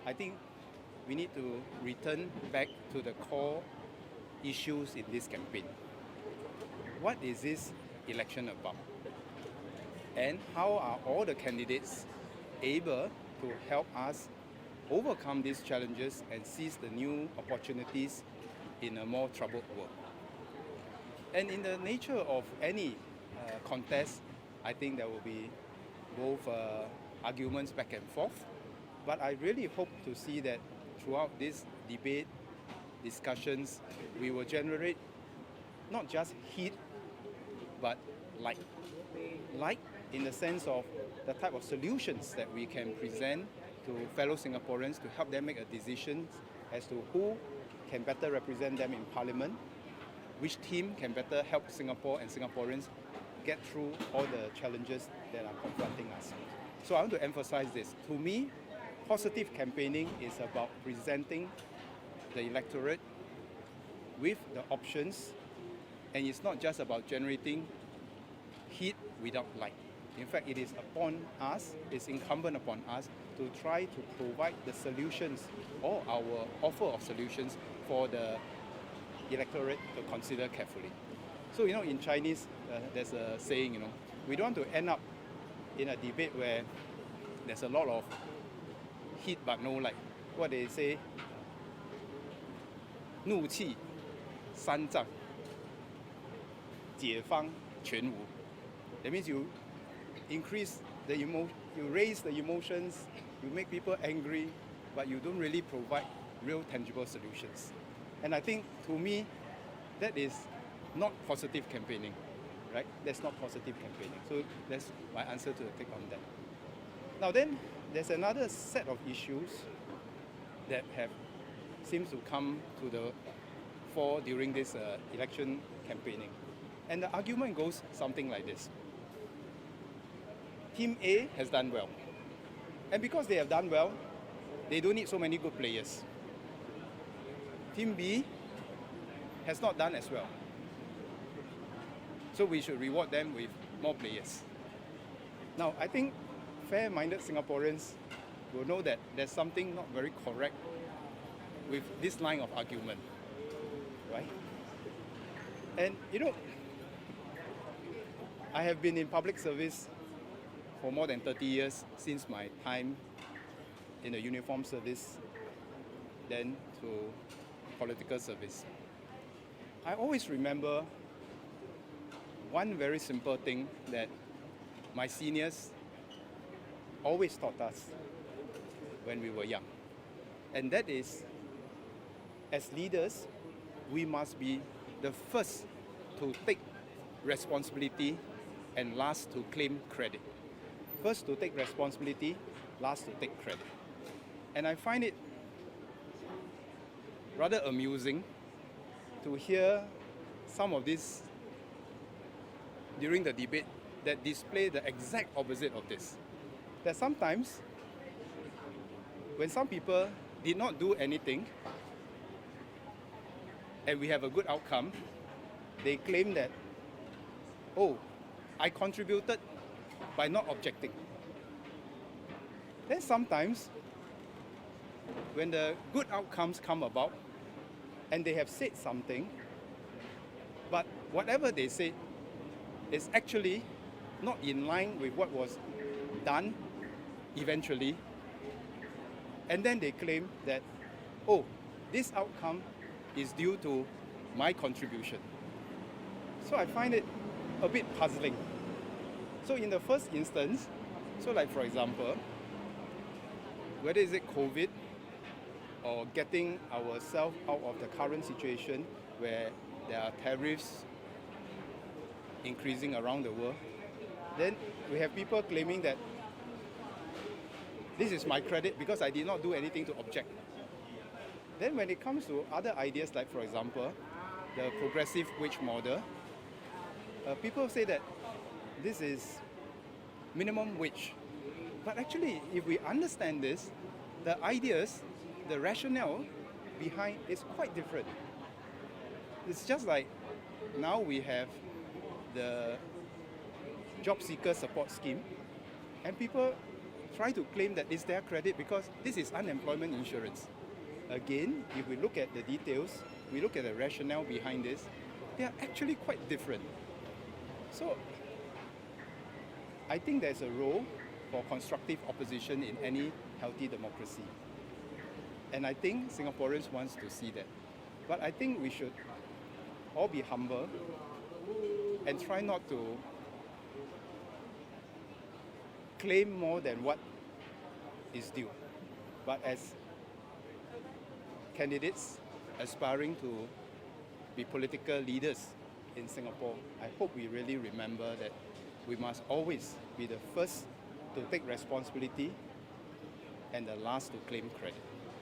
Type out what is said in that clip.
I think we need to return back to the core issues in this campaign. What is this election about? And how are all the candidates able to help us overcome these challenges and seize the new opportunities in a more troubled world? And in the nature of any contest, I think there will be both arguments back and forth. But I really hope to see that throughout this debate, discussions, we will generate not just heat, but light. Light in the sense of the type of solutions that we can present to fellow Singaporeans to help them make a decision as to who can better represent them in Parliament, which team can better help Singapore and Singaporeans get through all the challenges that are confronting us. So I want to emphasize this. To me, positive campaigning is about presenting the electorate with the options, and it's not just about generating heat without light. In fact, it is upon us, it's incumbent upon us to try to provide the solutions or our offer of solutions for the electorate to consider carefully. So, in Chinese, there's a saying, we don't want to end up in a debate where there's a lot of heat but no light. What they say, 怒气三丈，解放全无. That means you increase you raise the emotions, you make people angry, but you don't really provide real tangible solutions. And I think, to me, that is not positive campaigning, right? That's not positive campaigning. So that's my answer to take on that. Now then, there's another set of issues that seems to come to the fore during this election campaigning. And the argument goes something like this. Team A has done well. And because they have done well, they don't need so many good players. Team B has not done as well. So we should reward them with more players. Now, I think fair-minded Singaporeans will know that there's something not very correct with this line of argument, right? And I have been in public service for more than 30 years, since my time in the uniformed service, then to political service. I always remember one very simple thing that my seniors always taught us when we were young. And that is, as leaders, we must be the first to take responsibility and last to claim credit. First to take responsibility, last to take credit. And I find it rather amusing to hear some of this during the debate that display the exact opposite of this. That sometimes, when some people did not do anything and we have a good outcome, they claim that, oh, I contributed by not objecting. Then sometimes, when the good outcomes come about and they have said something, but whatever they say is actually not in line with what was done eventually, and then they claim that, oh, this outcome is due to my contribution. So I find it a bit puzzling. So in the first instance, like for example, whether is it COVID or getting ourselves out of the current situation where there are tariffs increasing around the world, then we have people claiming that this is my credit because I did not do anything to object. Then when it comes to other ideas, like for example, the progressive wage model, people say that this is minimum wage. But actually, if we understand this, the ideas, the rationale behind is quite different. It's just like now we have the job seeker support scheme, and people try to claim that it's their credit because this is unemployment insurance. Again, if we look at the details, we look at the rationale behind this, they are actually quite different. So I think there's a role for constructive opposition in any healthy democracy. And I think Singaporeans want to see that. But I think we should all be humble and try not to claim more than what is due. But as candidates aspiring to be political leaders in Singapore, I hope we really remember that we must always be the first to take responsibility and the last to claim credit.